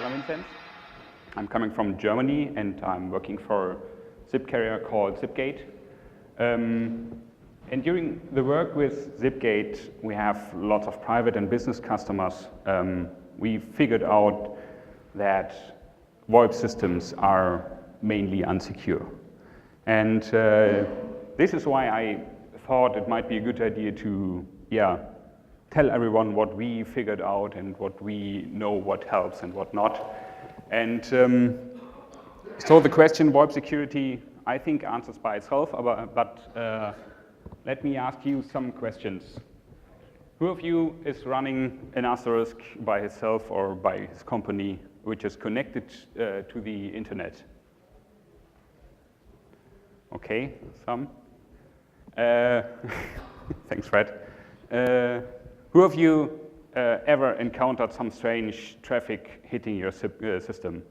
Vincent. I'm coming from Germany and I'm working for a zip carrier called Zipgate. And during the work with Zipgate, we have lots of private and business customers. We figured out that VoIP systems are mainly unsecure. And this is why I thought it might be a good idea to, tell everyone what we figured out and what we know what helps and what not. And so the question VoIP security, I think, answers by itself, but let me ask you some questions. Who of you is running an asterisk by himself or by his company which is connected to the internet? Okay, some. Thanks, Fred. Who of you ever encountered some strange traffic hitting your system?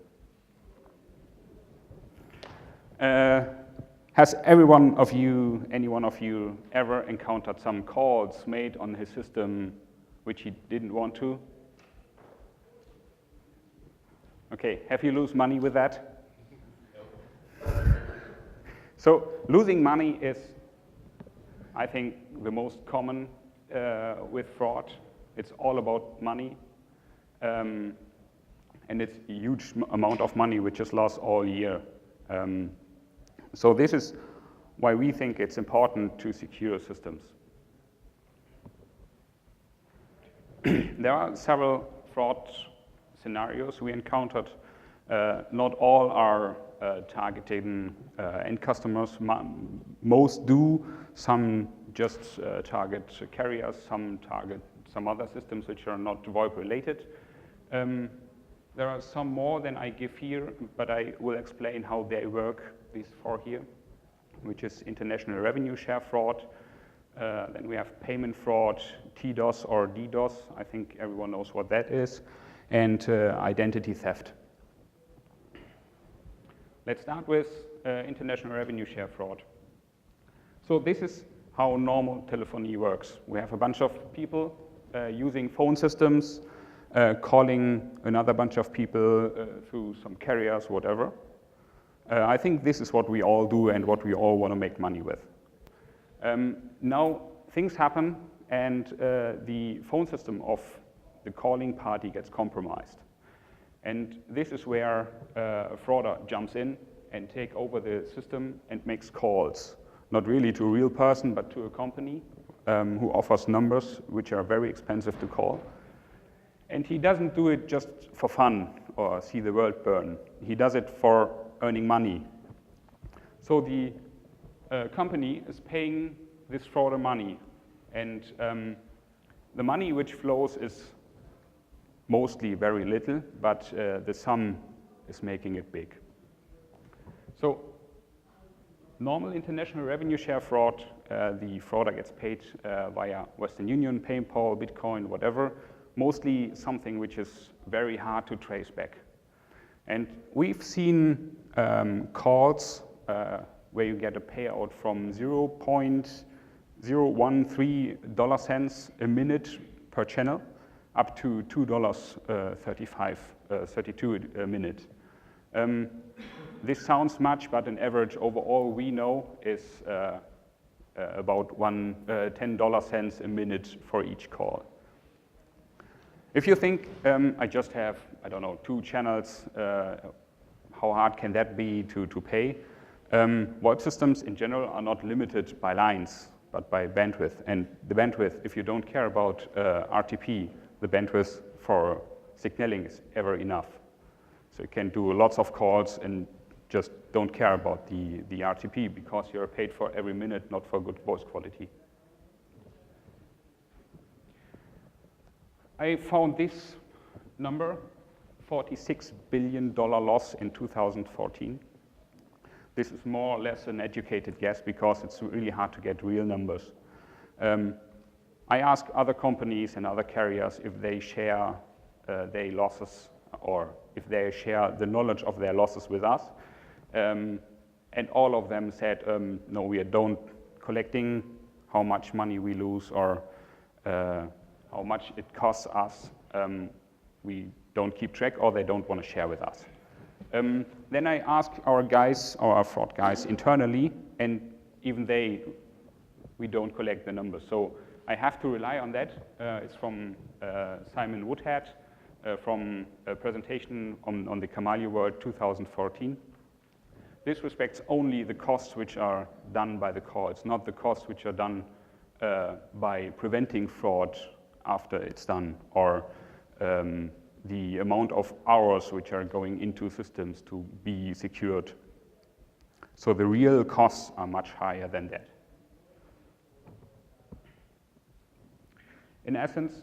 Has any one of you ever encountered some calls made on his system which he didn't want to? Okay, have you lost money with that? So losing money is, I think, the most common with fraud. It's all about money. And it's a huge amount of money which is lost all year. So this is why we think it's important to secure systems. There are several fraud scenarios we encountered. Not all are targeting end customers. Most do. Some just target carriers. Some target some other systems which are not VoIP related. There are some more than I give here, but I will explain how they work, these four here, which is international revenue share fraud. Then we have payment fraud, TDOS or DDoS. I think everyone knows what that is. And identity theft. Let's start with international revenue share fraud. So this is how normal telephony works. We have a bunch of people using phone systems, calling another bunch of people through some carriers, whatever. I think this is what we all do and what we all want to make money with. Now things happen and the phone system of the calling party gets compromised. And this is where a frauder jumps in and take over the system and makes calls, not really to a real person, but to a company who offers numbers which are very expensive to call. And he doesn't do it just for fun or see the world burn. He does it for earning money. So the company is paying this frauder money. And the money which flows is mostly very little, but the sum is making it big. So normal international revenue share fraud, the frauder gets paid via Western Union, PayPal, Bitcoin, whatever, mostly something which is very hard to trace back. And we've seen calls where you get a payout from 0.013 cents a minute per channel up to $2.32 a minute. This sounds much, but an average overall we know is about 10 cents a minute for each call. If you think, I just have, I don't know, 2 channels, how hard can that be to pay? VoIP systems in general are not limited by lines, but by bandwidth. And the bandwidth, if you don't care about RTP, the bandwidth for signaling is ever enough. So you can do lots of calls and just don't care about the RTP because you're paid for every minute, not for good voice quality. I found this number, $46 billion loss in 2014. This is more or less an educated guess because it's really hard to get real numbers. I asked other companies and other carriers if they share their losses or if they share the knowledge of their losses with us. And all of them said, no, we don't collecting how much money we lose or how much it costs us. We don't keep track or they don't want to share with us. Then I ask our guys, our fraud guys internally, and even we don't collect the numbers. So I have to rely on that. It's from Simon Woodhead from a presentation on the Kamalia World 2014. This respects only the costs which are done by the calls, not the costs which are done by preventing fraud after it's done, or the amount of hours which are going into systems to be secured. So the real costs are much higher than that. In essence,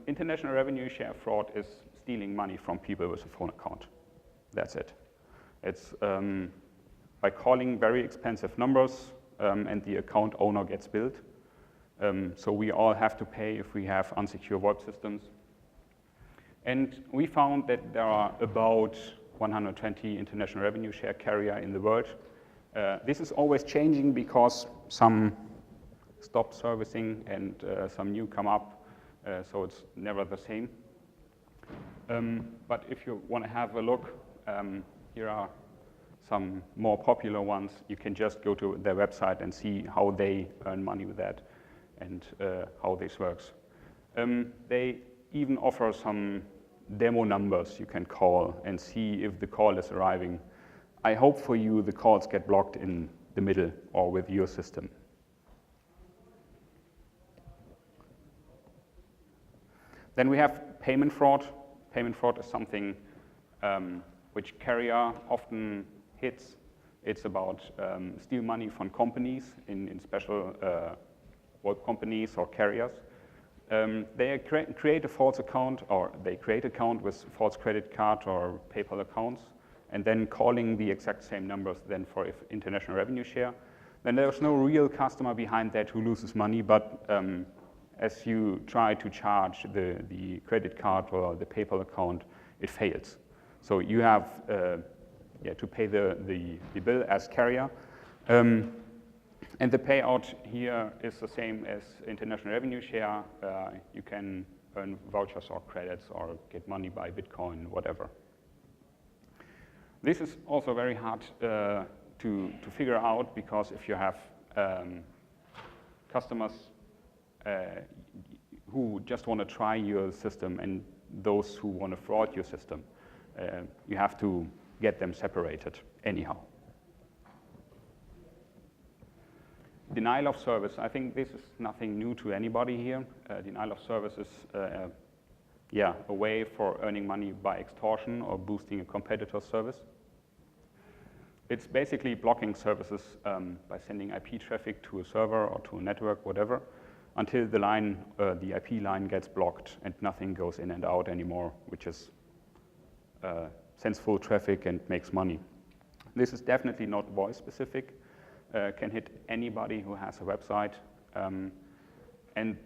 international revenue share fraud is stealing money from people with a phone account. That's it. It's by calling very expensive numbers and the account owner gets billed. So we all have to pay if we have unsecure VoIP systems. And we found that there are about 120 international revenue share carrier in the world. This is always changing because some stop servicing and some new come up, so it's never the same. But if you want to have a look, here are some more popular ones. You can just go to their website and see how they earn money with that and how this works. They even offer some demo numbers you can call and see if the call is arriving. I hope for you the calls get blocked in the middle or with your system. Then we have payment fraud. Payment fraud is something which carrier often hits. It's about steal money from companies in special VoIP companies or carriers. They create a false account, or they create an account with false credit card or PayPal accounts, and then calling the exact same numbers then for international revenue share. Then there's no real customer behind that who loses money, but as you try to charge the credit card or the PayPal account, it fails. So you have to pay the bill as carrier. And the payout here is the same as international revenue share. You can earn vouchers or credits or get money by Bitcoin, whatever. This is also very hard to figure out, because if you have customers who just want to try your system and those who want to fraud your system, you have to get them separated anyhow. Denial of service. I think this is nothing new to anybody here. Denial of service is a way for earning money by extortion or boosting a competitor's service. It's basically blocking services by sending IP traffic to a server or to a network, whatever, until the line, the IP line gets blocked and nothing goes in and out anymore, which is sends full traffic and makes money. This is definitely not voice specific. Can hit anybody who has a website, and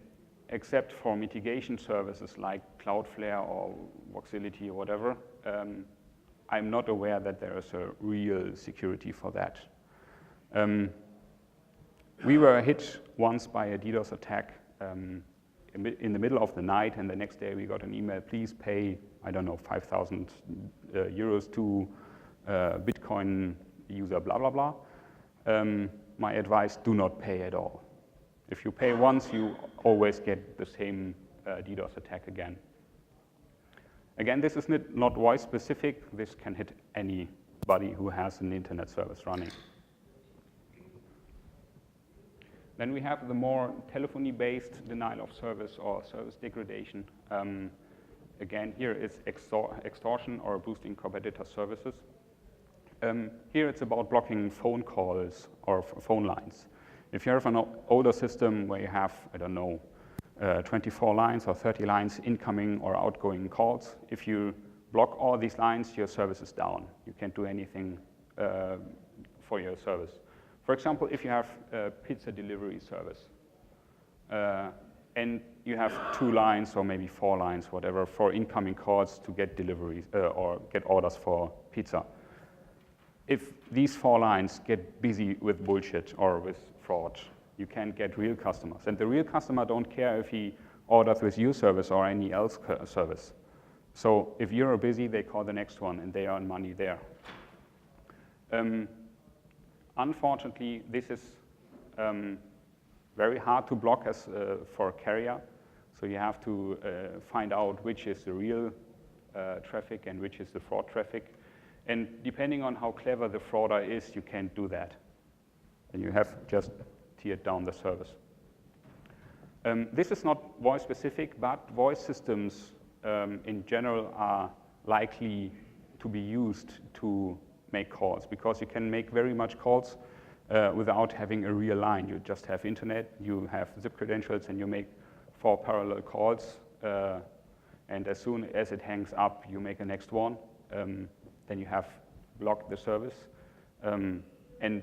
except for mitigation services like Cloudflare or Voxility or whatever, I'm not aware that there is a real security for that. We were hit once by a DDoS attack in the middle of the night, and the next day we got an email, please pay, I don't know, 5,000 euros to Bitcoin user blah, blah, blah. My advice, do not pay at all. If you pay once, you always get the same DDoS attack again. Again, this is not voice specific. This can hit anybody who has an internet service running. Then we have the more telephony-based denial of service or service degradation. Again, here it's extortion or boosting competitor services. Here it's about blocking phone calls or phone lines. If you have an older system where you have, I don't know, 24 lines or 30 lines incoming or outgoing calls, if you block all these lines, your service is down. You can't do anything for your service. For example, if you have a pizza delivery service and you have 2 lines or maybe 4 lines, whatever, for incoming calls to get deliveries or get orders for pizza. If these 4 lines get busy with bullshit or with fraud, you can't get real customers. And the real customer don't care if he orders with your service or any else service. So if you're busy, they call the next one, and they earn money there. Unfortunately, this is very hard to block as for a carrier. So you have to find out which is the real traffic and which is the fraud traffic. And depending on how clever the frauder is, you can't do that. And you have just tiered down the service. This is not voice specific, but voice systems in general are likely to be used to make calls, because you can make very much calls without having a real line. You just have internet, you have zip credentials, and you make 4 parallel calls. And as soon as it hangs up, you make a next one. Then you have blocked the service. And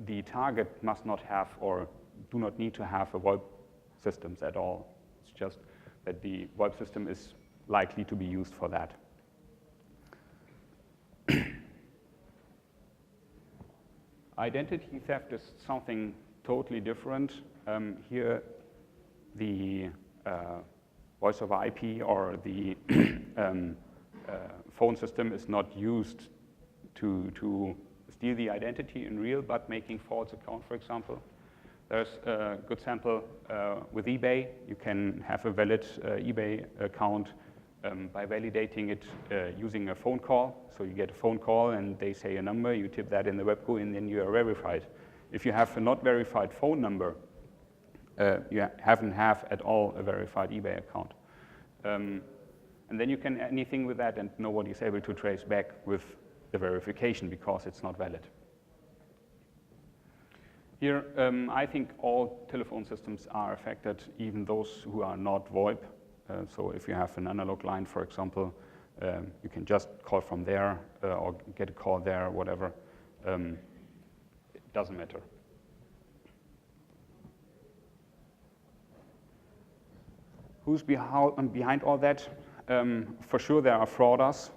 the target must not have or do not need to have a VoIP systems at all. It's just that the VoIP system is likely to be used for that. Identity theft is something totally different. Here, the voice over IP or the phone system is not used to steal the identity in real, but making false account, for example. There's a good sample with eBay. You can have a valid eBay account by validating it using a phone call. So you get a phone call and they say a number, you tip that in the web GUI, and then you are verified. If you have a not verified phone number, you haven't at all a verified eBay account. And then you can anything with that, and nobody is able to trace back with the verification because it's not valid. Here, I think all telephone systems are affected, even those who are not VoIP. So if you have an analog line, for example, you can just call from there or get a call there, whatever. It doesn't matter. Who's behind all that? For sure, there are frauders.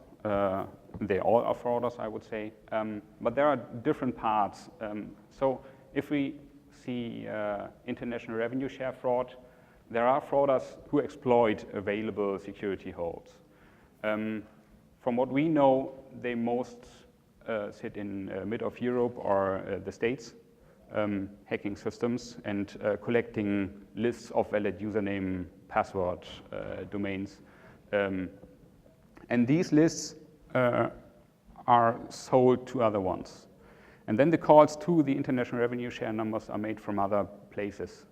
They all are frauders, I would say. But there are different parts. So if we see international revenue share fraud, there are frauders who exploit available security holes. From what we know, they most sit in mid of Europe or the States, hacking systems and collecting lists of valid username, password, domains. And these lists are sold to other ones. And then the calls to the international revenue share numbers are made from other places.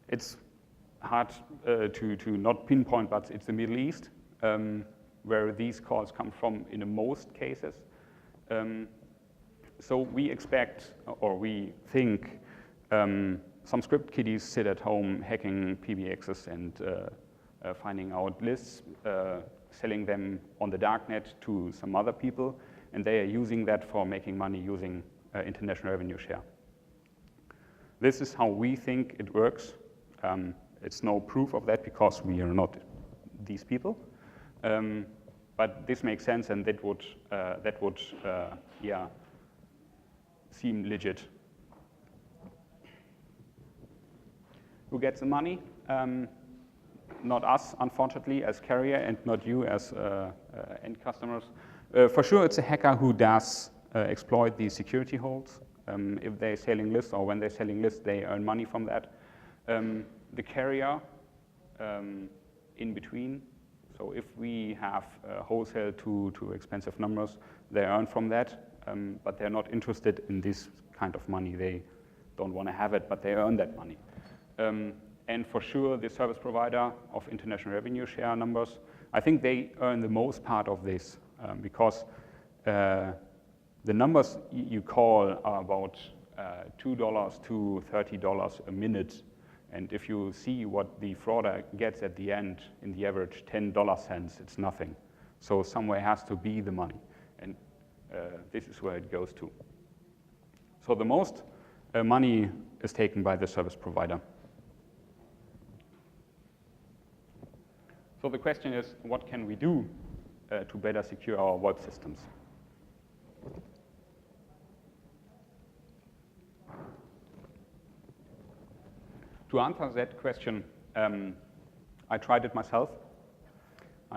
It's hard to not pinpoint, but it's the Middle East where these calls come from in most cases. So we expect, or we think, some script kiddies sit at home hacking PBXs and finding out lists, selling them on the darknet to some other people, and they are using that for making money using international revenue share. This is how we think it works. It's no proof of that because we are not these people, but this makes sense, and that would seem legit. Who gets the money? Not us, unfortunately, as carrier, and not you as end customers. For sure, it's a hacker who does exploit these security holes. If they're selling lists or when they're selling lists, they earn money from that. The carrier in between. So if we have wholesale to expensive numbers, they earn from that, but they're not interested in this kind of money. They don't want to have it, but they earn that money. And for sure, the service provider of international revenue share numbers, I think they earn the most part of this because the numbers you call are about $2 to $30 a minute. And if you see what the frauder gets at the end, in the average 10 cents, it's nothing. So somewhere has to be the money. And this is where it goes to. So the most money is taken by the service provider. So the question is, what can we do to better secure our VoIP systems? To answer that question, I tried it myself.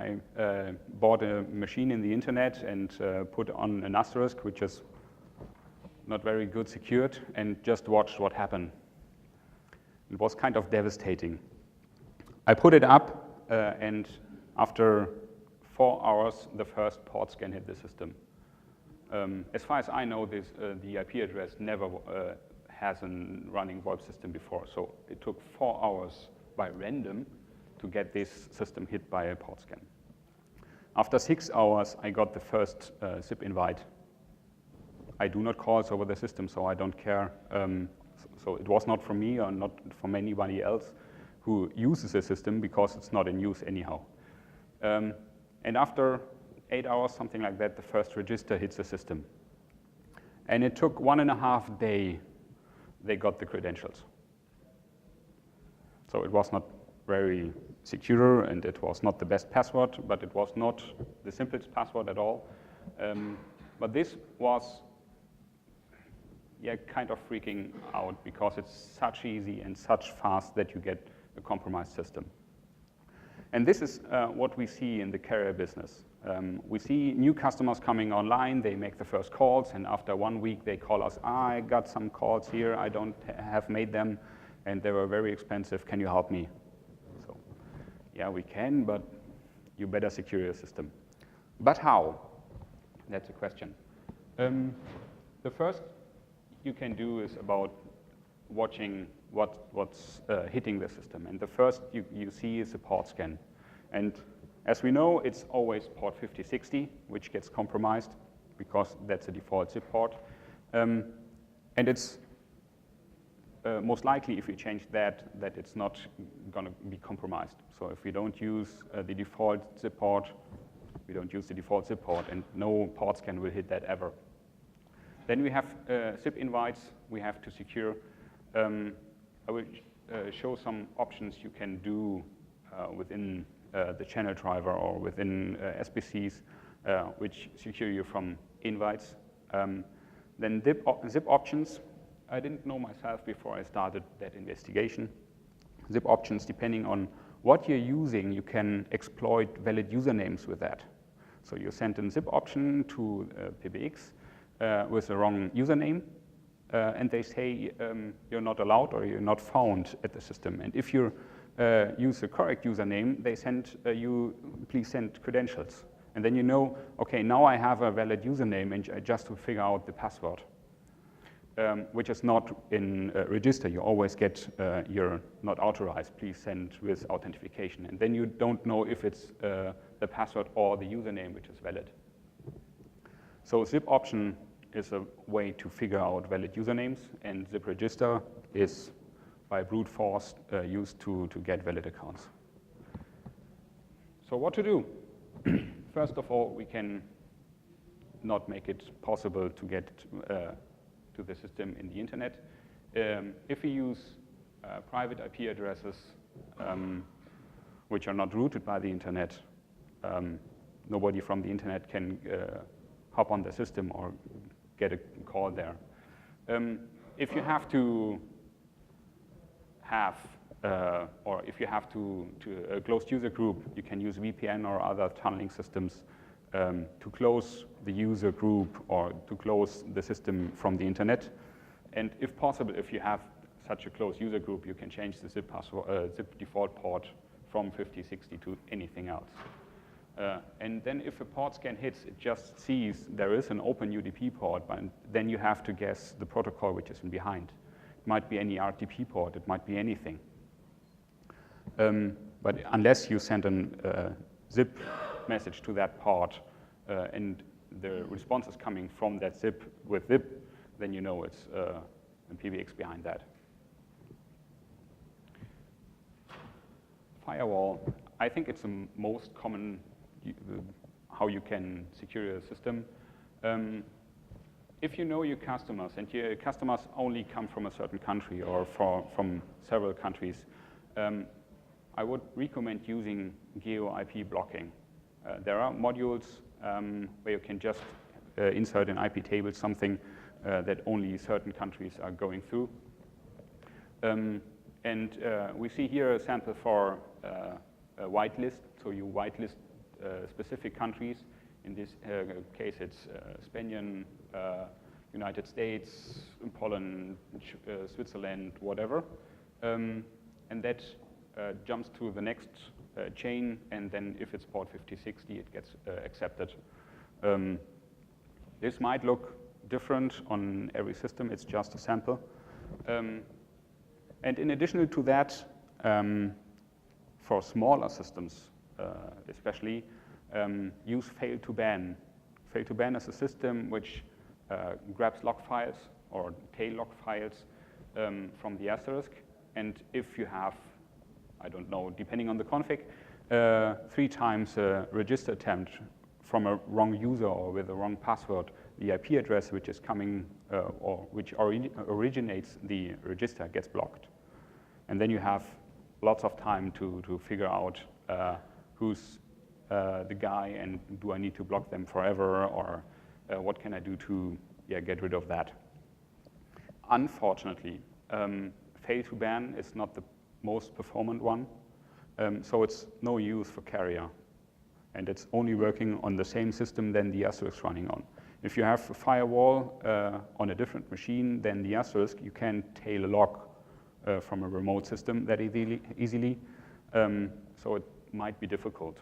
I bought a machine in the internet and put on an asterisk, which is not very good secured, and just watched what happened. It was kind of devastating. I put it up, and after 4 hours, the first port scan hit the system. As far as I know, the IP address never has a running VoIP system before, so it took 4 hours by random to get this system hit by a port scan. After 6 hours, I got the first SIP invite. I do not calls over the system, so I don't care. So it was not from me or not from anybody else who uses the system because it's not in use anyhow. And after 8 hours, something like that, the first register hits the system. And it took 1.5 days, they got the credentials. So it was not very secure, and it was not the best password, but it was not the simplest password at all. But this was kind of freaking out because it's such easy and such fast that you get a compromised system. And this is what we see in the carrier business. We see new customers coming online, they make the first calls, and after 1 week they call us, I got some calls here, I don't have made them, and they were very expensive, can you help me? So, yeah, we can, but you better secure your system. But how? That's the question. The first you can do is about watching what's hitting the system. And the first you see is a port scan. And as we know, it's always port 5060, which gets compromised because that's a default SIP port. And it's most likely, if we change that it's not going to be compromised. So if we don't use the default SIP port, we don't use the default SIP port, and no port scan will hit that ever. Then we have SIP invites we have to secure. I will show some options you can do within the channel driver or within SBCs, which secure you from invites. Then zip options. I didn't know myself before I started that investigation. Zip options, depending on what you're using, you can exploit valid usernames with that. So you send a zip option to PBX with the wrong username, and they say you're not allowed or you're not found at the system. And if you use the correct username, they send you, please send credentials. And then you know, okay, now I have a valid username, and just to figure out the password, which is not in register. You always get you're not authorized, please send with authentication. And then you don't know if it's the password or the username which is valid. So zip option is a way to figure out valid usernames, and zip register is by brute force used to get valid accounts. So what to do? First of all, we can not make it possible to get to the system in the internet. If we use private IP addresses which are not routed by the internet, nobody from the internet can hop on the system or get a call there. If you have to have, or if you have to a closed user group, you can use VPN or other tunneling systems to close the user group or to close the system from the internet. And if possible, if you have such a closed user group, you can change the zip default port from 5060 to anything else. And then if a port scan hits, it just sees there is an open UDP port, but then you have to guess the protocol which is in behind. It might be any RTP port, it might be anything. But unless you send a zip message to that port and the response is coming from that zip with zip, then you know it's a PBX behind that. Firewall, I think it's the most common how you can secure your system. If you know your customers, and your customers only come from a certain country or from several countries, I would recommend using geo-IP blocking. There are modules where you can just insert an IP table, something that only certain countries are going through. And we see here a sample for a whitelist. So you whitelist specific countries. In this case, it's Spain, United States, Poland, Switzerland, whatever. And that jumps to the next chain, and then if it's port 5060, it gets accepted. This might look different on every system. It's just a sample. And in addition to that, for smaller systems especially, use fail to ban. Fail to ban is a system which grabs log files or tail log files from the asterisk, and if you have, I don't know, depending on the config, 3 times a register attempt from a wrong user or with a wrong password, the IP address which is coming or which originates the register gets blocked. And then you have lots of time to figure out who's the guy and do I need to block them forever, or what can I do to get rid of that. Unfortunately, fail to ban is not the most performant one, so it's no use for carrier. And it's only working on the same system than the asterisk is running on. If you have a firewall on a different machine than the asterisk, you can tail a log from a remote system that easily, so it might be difficult.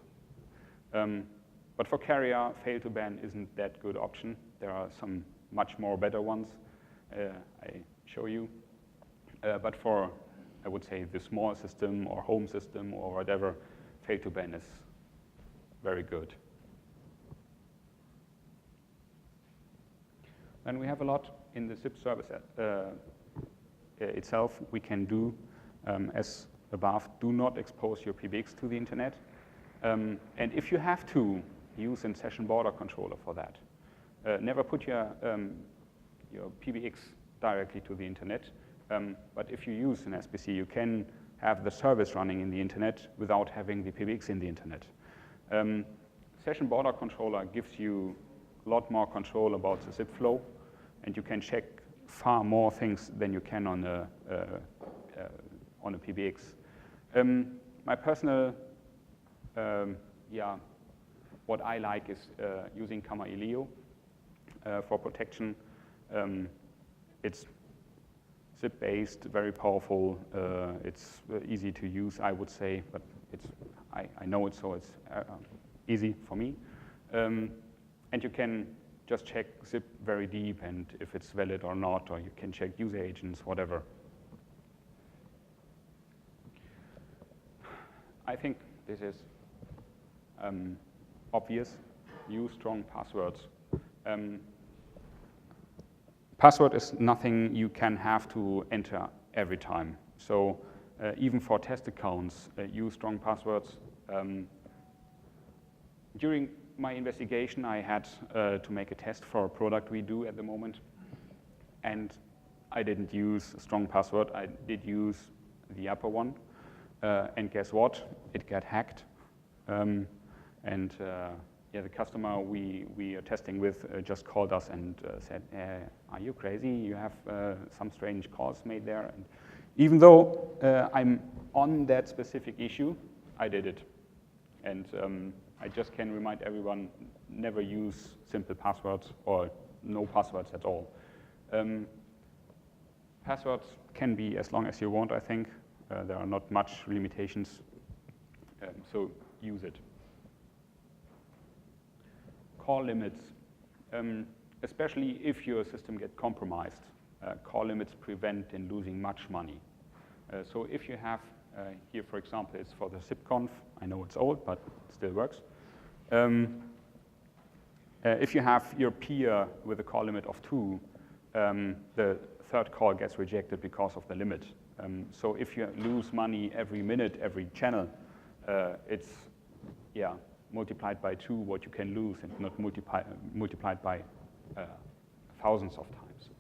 But for carrier, fail to ban isn't that good option. There are some much more better ones I show you. But for, I would say, the small system or home system or whatever, fail to ban is very good. And we have a lot in the zip service itself we can do as above. Do not expose your PBX to the internet. And if you have to, use a session border controller for that. Never put your PBX directly to the internet. But if you use an SBC, you can have the service running in the internet without having the PBX in the internet. Session border controller gives you a lot more control about the zip flow, and you can check far more things than you can on a PBX. My personal, what I like is using Kamailio for protection. It's zip-based, very powerful. It's easy to use, I would say, but I know it, so it's easy for me. And you can just check zip very deep and if it's valid or not, or you can check user agents, whatever. I think this is obvious. Use strong passwords. Password is nothing you can have to enter every time. So even for test accounts, use strong passwords. During my investigation, I had to make a test for a product we do at the moment. And I didn't use a strong password. I did use the upper one. And guess what? It got hacked. The customer we are testing with just called us and said, are you crazy? You have some strange calls made there. And even though I'm on that specific issue, I did it. And I just can remind everyone, never use simple passwords or no passwords at all. Passwords can be as long as you want, I think. There are not much limitations, so use it. Call limits, especially if your system gets compromised. Call limits prevent in losing much money. So if you have, here for example, it's for the zipconf. I know it's old, but it still works. If you have your peer with a call limit of 2, the third call gets rejected because of the limit. So if you lose money every minute, every channel, it's multiplied by 2 what you can lose, and not multiplied by thousands of times.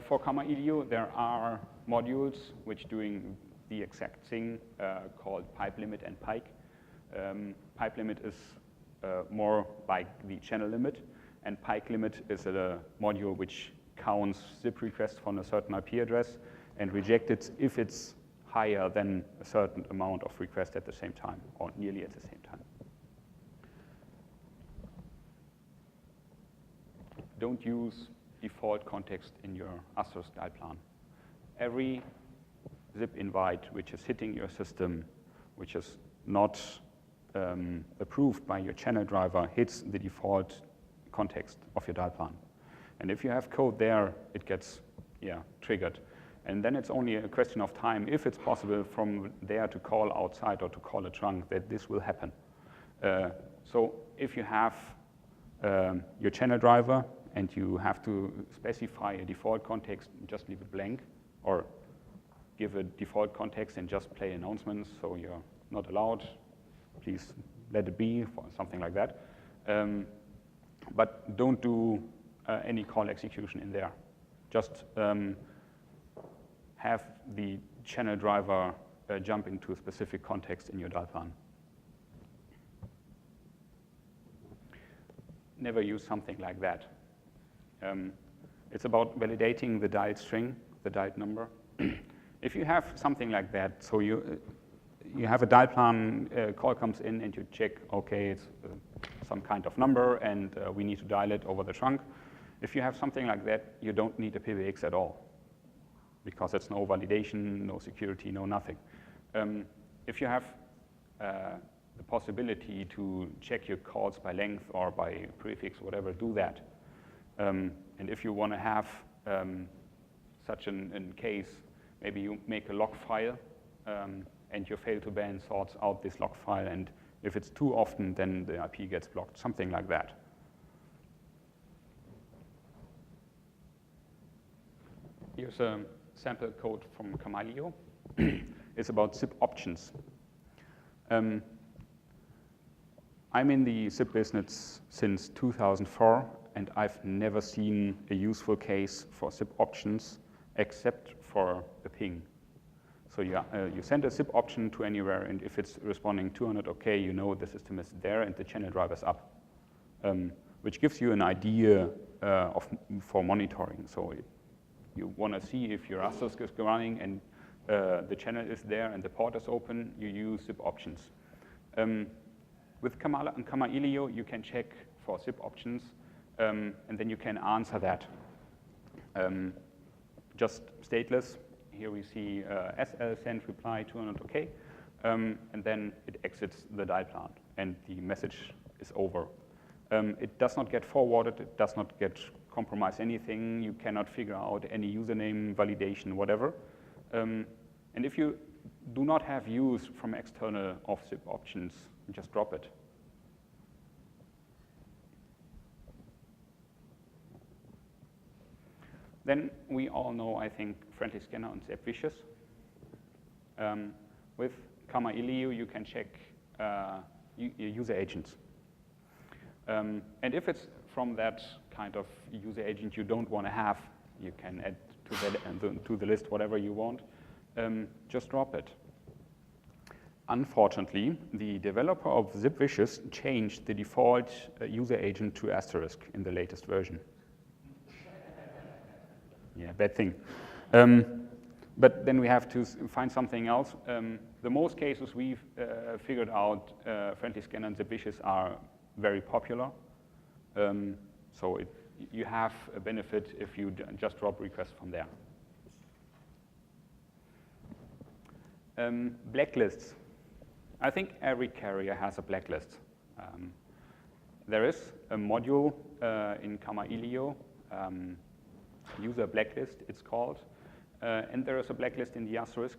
For Kamailio, there are modules which doing the exact thing called pipe limit and pike. Pipe limit is more like the channel limit, and pike limit is a module which counts zip requests from a certain IP address and rejects it if it's higher than a certain amount of requests at the same time, or nearly at the same time. don't use default context in your asterisk dial plan. Every zip invite which is hitting your system, which is not approved by your channel driver, hits the default context of your dial plan. And if you have code there, it gets triggered. And then it's only a question of time, if it's possible from there to call outside or to call a trunk, that this will happen. So if you have your channel driver and you have to specify a default context, just leave it blank, or give a default context and just play announcements, so you're not allowed, please let it be, or something like that. But don't do any call execution in there. Just have the channel driver jump into a specific context in your dial plan. Never use something like that. It's about validating the dialed string, the dialed number. If you have something like that, so you have a dial plan, call comes in and you check, okay, it's some kind of number and we need to dial it over the trunk. If you have something like that, you don't need a PBX at all, because it's no validation, no security, no nothing. If you have the possibility to check your calls by length or by prefix, whatever, do that. And if you want to have such a case, maybe you make a log file and your fail to ban sorts out this log file, and if it's too often, then the IP gets blocked, something like that. Here's a sample code from Camaleo. It's about zip options. I'm in the zip business since 2004, and I've never seen a useful case for zip options except for a ping. So you send a zip option to anywhere, and if it's responding 200 OK, you know the system is there and the channel driver is up, which gives you an idea for monitoring. So you want to see if your asterisk is running and the channel is there and the port is open, you use zip options. With Camaleo, you can check for zip options, and then you can answer that. Just stateless. Here we see SL send reply 200 OK, and then it exits the dial plan, and the message is over. It does not get forwarded. It does not get compromise anything. You cannot figure out any username, validation, whatever. And if you do not have use from external of zip options, just drop it. Then we all know, I think, Friendly Scanner and Zip Vicious. With Camaleo, you can check user agents. And if it's from that kind of user agent you don't want to have, you can add to the list whatever you want. Just drop it. Unfortunately, the developer of Zip Vicious changed the default user agent to asterisk in the latest version. Yeah, bad thing. But then we have to find something else. The most cases we've figured out, Friendly Scanner and Zip Vicious are very popular. So you have a benefit if you just drop requests from there. Blacklists. I think every carrier has a blacklist. There is a module in Camaleo, user blacklist, it's called. And there is a blacklist in the asterisk,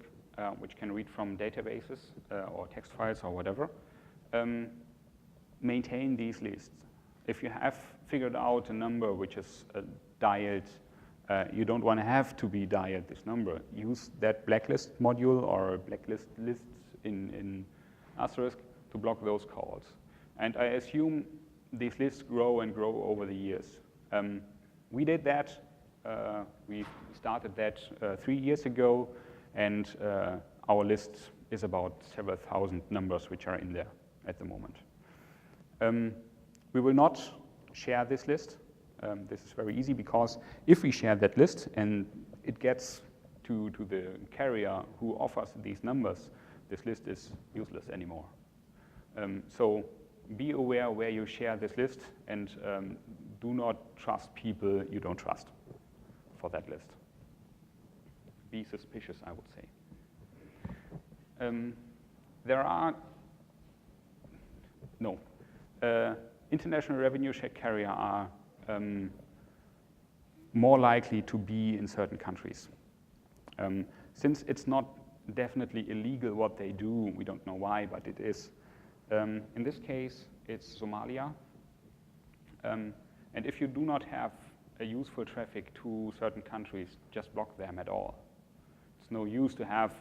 which can read from databases or text files or whatever. Maintain these lists. If you have figured out a number which is dialed, you don't want to have to be dialed this number. Use that blacklist module or blacklist lists in asterisk to block those calls. And I assume these lists grow and grow over the years. We did that. We started that 3 years ago, and our list is about several thousand numbers which are in there at the moment. We will not share this list. This is very easy, because if we share that list and it gets to the carrier who offers these numbers, this list is useless anymore. So be aware where you share this list, and do not trust people you don't trust for that list. Be suspicious, I would say. International revenue share carrier are more likely to be in certain countries. Since it's not definitely illegal what they do, we don't know why, but it is. In this case, it's Somalia. And if you do not have a useful traffic to certain countries, just block them at all. It's no use to have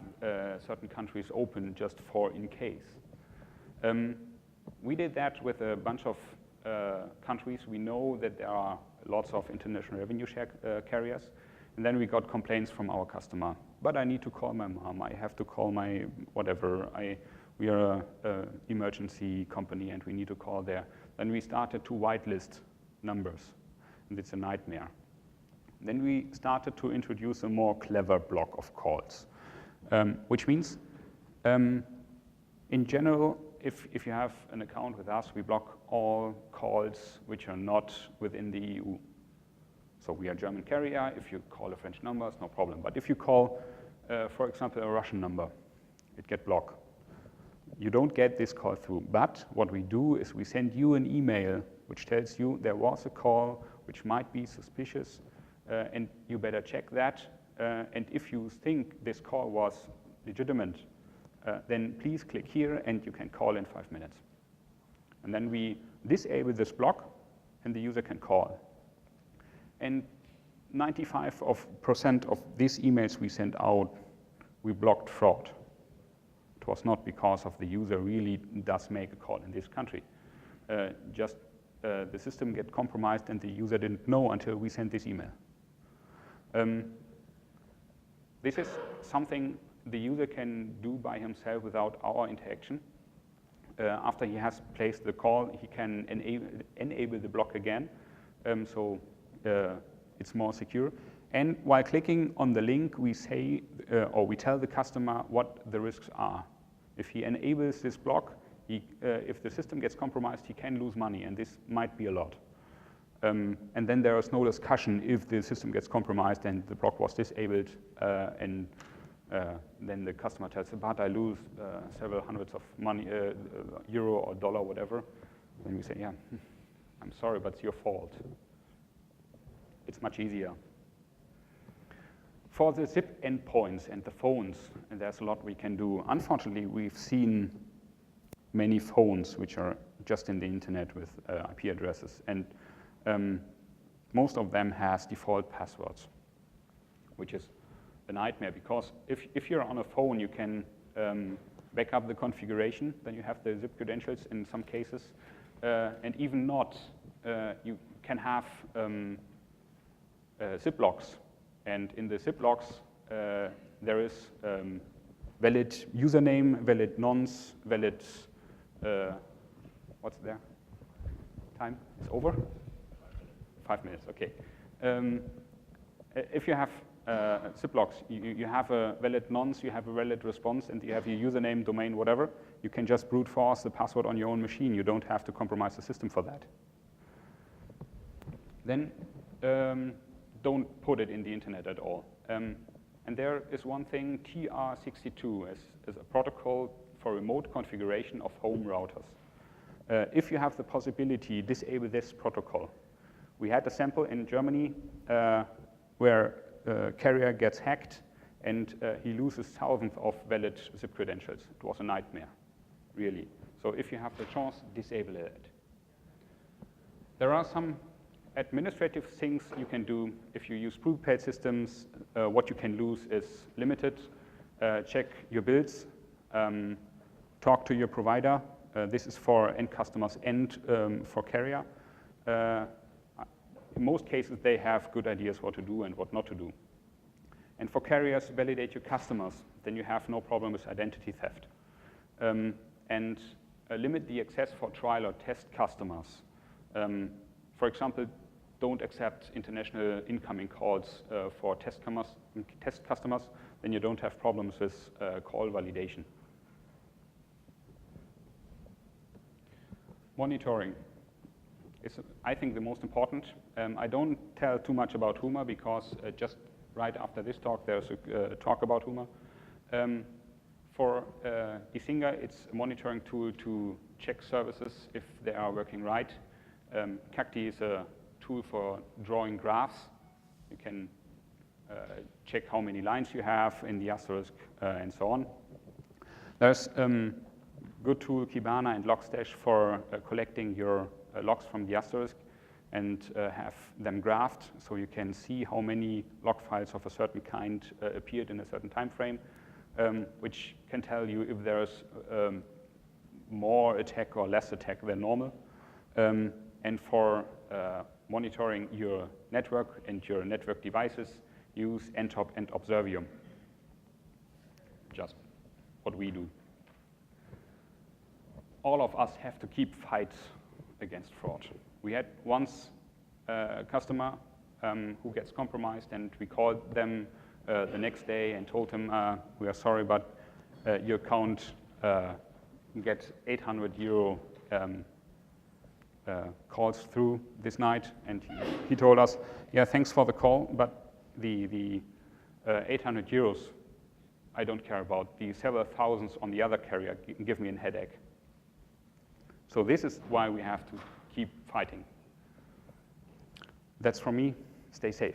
certain countries open just for in case. We did that with a bunch of countries. We know that there are lots of international revenue share carriers, and then we got complaints from our customer. But I need to call my mom, I have to call my whatever, we are an emergency company and we need to call there. Then we started to whitelist numbers, and it's a nightmare. Then we started to introduce a more clever block of calls, which means, in general, if you have an account with us, we block all calls which are not within the EU. So we are a German carrier. If you call a French number, it's no problem. But if you call, for example, a Russian number, it gets blocked. You don't get this call through. But what we do is we send you an email which tells you there was a call which might be suspicious, and you better check that. And if you think this call was legitimate, then please click here and you can call in 5 minutes. And then we disable this block and the user can call. And 95% of these emails we sent out, we blocked fraud. It was not because of the user really does make a call in this country. Just the system get compromised and the user didn't know until we sent this email. This is something the user can do by himself without our interaction. After he has placed the call, he can enable the block again, so it's more secure. And while clicking on the link, we say, or we tell the customer what the risks are. If he enables this block, if the system gets compromised, he can lose money, and this might be a lot. And then there is no discussion if the system gets compromised and the block was disabled, and then the customer tells, but I lose several hundreds of money, euro or dollar, whatever. Then we say, yeah, I'm sorry, but it's your fault. It's much easier. For the zip endpoints and the phones, and there's a lot we can do. Unfortunately, we've seen many phones which are just in the internet with IP addresses, and most of them has default passwords, which is a nightmare, because if you're on a phone, you can back up the configuration, then you have the zip credentials in some cases, and even not, you can have zip locks, and in the zip locks, there is valid username, valid nonce, valid, what's there? Time is over? 5 minutes, okay. If you have zip locks, you have a valid nonce, you have a valid response, and you have your username, domain, whatever, you can just brute force the password on your own machine. You don't have to compromise the system for that. Then don't put it in the internet at all. And there is one thing, TR62 is a protocol for remote configuration of home routers. If you have the possibility, disable this protocol. We had a sample in Germany where a carrier gets hacked and he loses thousands of valid zip credentials. It was a nightmare, really. So if you have the chance, disable it. There are some administrative things you can do. If you use prepaid systems, what you can lose is limited. Check your bills. Talk to your provider. This is for end customers and for carrier. In most cases, they have good ideas what to do and what not to do. And for carriers, validate your customers. Then you have no problem with identity theft. And limit the access for trial or test customers. For example, don't accept international incoming calls for test customers. Then you don't have problems with call validation. Monitoring. is, I think, the most important. I don't tell too much about Humor because just right after this talk, there's a talk about Humor. For Isinga, it's a monitoring tool to check services if they are working right. Cacti is a tool for drawing graphs. You can check how many lines you have in the asterisk and so on. There's good tool Kibana and Logstash for collecting your logs from the asterisk and have them graphed so you can see how many log files of a certain kind appeared in a certain time frame, which can tell you if there's more attack or less attack than normal. And for monitoring your network and your network devices, use Ntop and Observium. Just what we do. All of us have to keep fights against fraud. We had once a customer who gets compromised, and we called them the next day and told him, we are sorry, but your account gets 800 euro calls through this night. And he told us, yeah, thanks for the call, but the 800 euros I don't care about. The several thousands on the other carrier give me a headache. So this is why we have to keep fighting. That's from me. Stay safe.